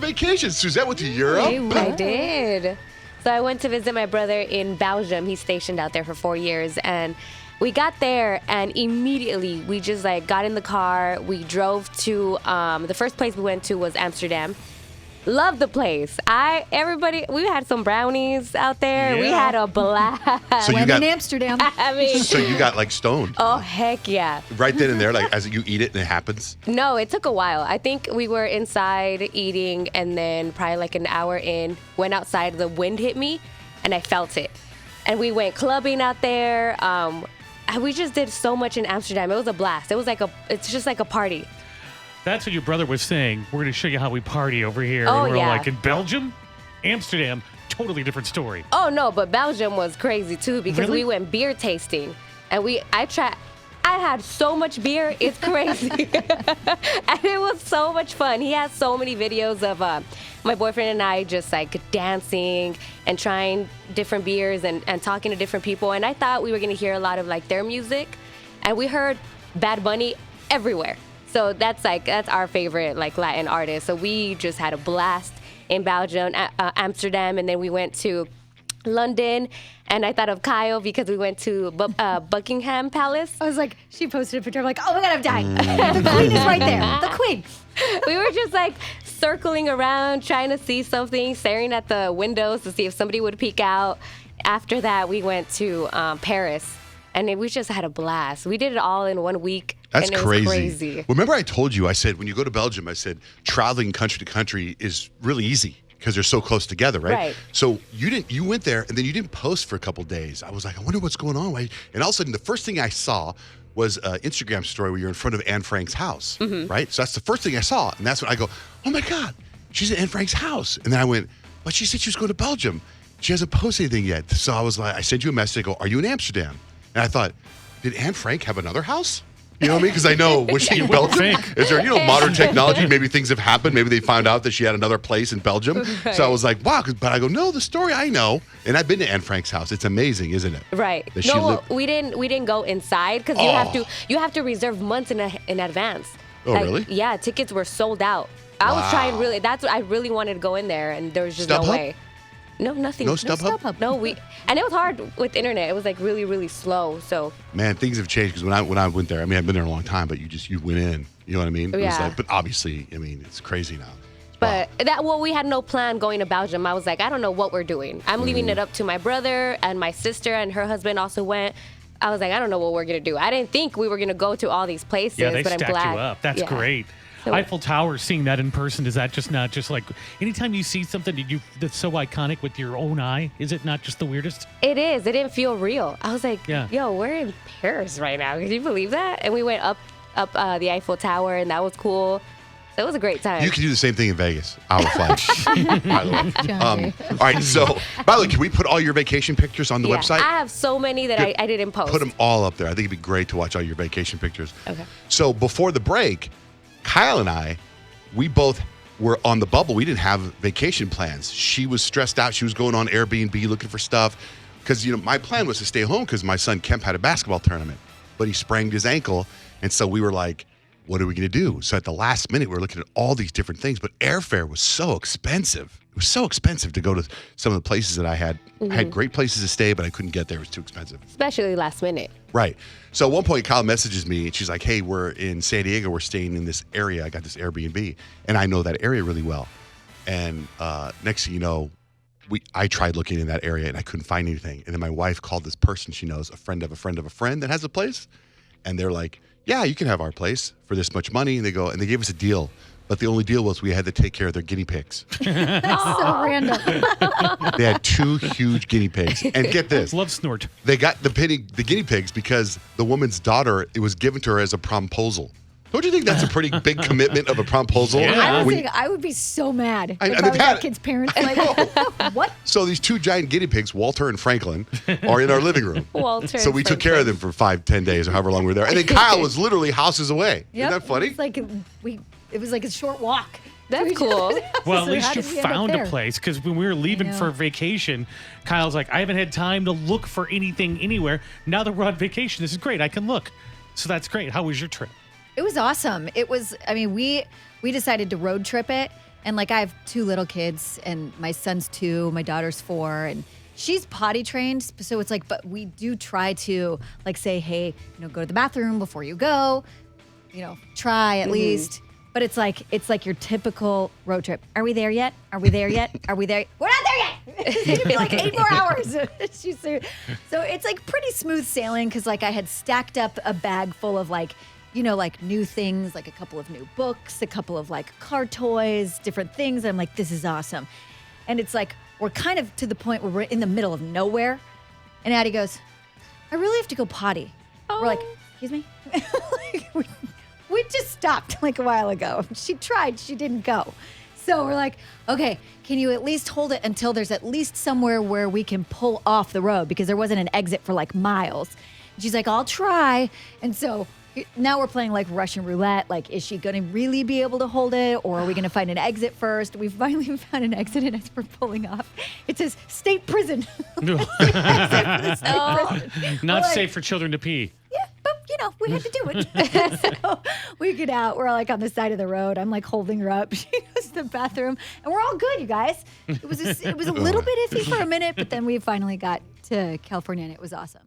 vacation. Suzette went to Europe. I did. So I went to visit my brother in Belgium. He's stationed out there for 4 years. And we got there and immediately we just got in the car. We drove to, the first place we went to was Amsterdam. Love the place. We had some brownies out there. Yeah. We had a blast. So in Amsterdam. I mean, so you got stoned. Oh, heck yeah. Right then and there, as you eat it and it happens? No, it took a while. I think we were inside eating and then probably an hour in, went outside, the wind hit me and I felt it. And we went clubbing out there. We just did so much in Amsterdam. It was a blast. It's just like a party. That's what your brother was saying. We're going to show you how we party over here. Oh, and we're yeah. in Belgium, Amsterdam, totally different story. Oh, no, but Belgium was crazy, too, because Really? we went beer tasting. And I had so much beer, it's crazy. And it was so much fun. He has so many videos of my boyfriend and I just dancing and trying different beers and talking to different people. And I thought we were going to hear a lot of their music. And we heard Bad Bunny everywhere. So that's our favorite Latin artist. So we just had a blast in Belgium, Amsterdam, and then we went to London. And I thought of Kyle because we went to Buckingham Palace. I was she posted a picture. I'm oh my God, I'm dying. The queen is right there. The queen. We were just circling around, trying to see something, staring at the windows to see if somebody would peek out. After that, we went to Paris. And we just had a blast. We did it all in 1 week. That's and it crazy. was crazy. Remember I told you, I said, when you go to Belgium, I said, traveling country to country is really easy because they're so close together, right? Right. So you went there and then you didn't post for a couple days. I was I wonder what's going on. And all of a sudden, the first thing I saw was an Instagram story where you're in front of Anne Frank's house, right? So that's the first thing I saw. And that's when I go, oh my God, she's at Anne Frank's house. And then I went, but she said she was going to Belgium. She hasn't posted anything yet. So I was I sent you a message. I go, are you in Amsterdam? And I thought, did Anne Frank have another house? You know what I mean? Because I know, was she in Belgium? Is there, modern technology? Maybe things have happened. Maybe they found out that she had another place in Belgium. Right. So I was wow. But I go, no, the story I know. And I've been to Anne Frank's house. It's amazing, isn't it? Right. We didn't go inside because you have to reserve months in advance. Oh, really? Yeah, tickets were sold out. I was trying that's what I really wanted to go in there and there was just no way. No, nothing. No StubHub? No, and it was hard with internet. It was really, really slow. So man, things have changed because when I went there, I mean, I've been there a long time, but you went in. You know what I mean? Yeah. It was but obviously, I mean, it's crazy now. But we had no plan going to Belgium. I was I don't know what we're doing. I'm leaving it up to my brother and my sister and her husband also went. I was I don't know what we're gonna do. I didn't think we were gonna go to all these places. Yeah, they but stacked I'm glad. you up. That's great. So, Eiffel Tower, seeing that in person, is that just not just anytime you see something that's so iconic with your own eye, is it not just the weirdest? It is. It didn't feel real. I was yeah. Yo, we're in Paris right now. Can you believe that? And we went up the Eiffel Tower, and that was cool. So it was a great time. You can do the same thing in Vegas. Hour flight, by the way. All right, so, by the way, can we put all your vacation pictures on the website? I have so many that I didn't post. Put them all up there. I think it'd be great to watch all your vacation pictures. Okay. So before the break, Kyle and I, we both were on the bubble. We didn't have vacation plans. She was stressed out. She was going on Airbnb looking for stuff because, my plan was to stay home because my son Kemp had a basketball tournament, but he sprained his ankle. And so we were like, what are we going to do? So at the last minute, we were looking at all these different things, but airfare was so expensive. It was so expensive to go to some of the places that I had. I had great places to stay, but I couldn't get there. It was too expensive. Especially last minute. Right. So at one point, Kyle messages me, and she's like, hey, we're in San Diego. We're staying in this area. I got this Airbnb, and I know that area really well. And next thing you know, I tried looking in that area, and I couldn't find anything. And then my wife called this person she knows, a friend of a friend of a friend that has a place. And they're like, yeah, you can have our place for this much money. And they gave us a deal. But the only deal was we had to take care of their guinea pigs. That's so random. They had 2 huge guinea pigs. And get this. Love snort. They got the guinea pigs because the woman's daughter, it was given to her as a promposal. Don't you think that's a pretty big commitment of a promposal? Yeah. I would be so mad if I they've was had that it. kid's parents. What? So these 2 giant guinea pigs, Walter and Franklin, are in our living room. Walter. So we took care of them for 5-10 days or however long we were there. And then Kyle was literally houses away. Yep. Isn't that funny? It was like a short walk. That's cool. Well, at So least how you did we end up found a there? place, because when we were leaving know. for vacation, Kyle's like, I haven't had time to look for anything anywhere. Now that we're on vacation, this is great. I can look. So that's great. How was your trip? It was awesome. It was, we decided to road trip it. And like I have 2 little kids, and my son's 2, my daughter's 4, and she's potty trained. So it's like, but we do try to like say, hey, go to the bathroom before you go. Try at least. But it's like your typical road trip. Are we there yet? Are we there yet? Are we there? We're not there yet. It's gonna be like 8 more hours. So it's like pretty smooth sailing because like I had stacked up a bag full of like new things, like a couple of new books, a couple of like car toys, different things. And I'm like, this is awesome. And it's like we're kind of to the point where we're in the middle of nowhere. And Addie goes, I really have to go potty. We're like, excuse me? We just stopped like a while ago. She tried, she didn't go. So we're like, okay, can you at least hold it until there's at least somewhere where we can pull off the road because there wasn't an exit for like miles. And she's like, I'll try. And so now we're playing like Russian roulette. Like, is she going to really be able to hold it or are we going to find an exit first? We finally found an exit and as we're pulling off, it says state prison. Not safe for children to pee. Yeah, but we had to do it. So we get out. We're like on the side of the road. I'm like holding her up. She goes to the bathroom, and we're all good, you guys. It was a little bit iffy for a minute, but then we finally got to California, and it was awesome.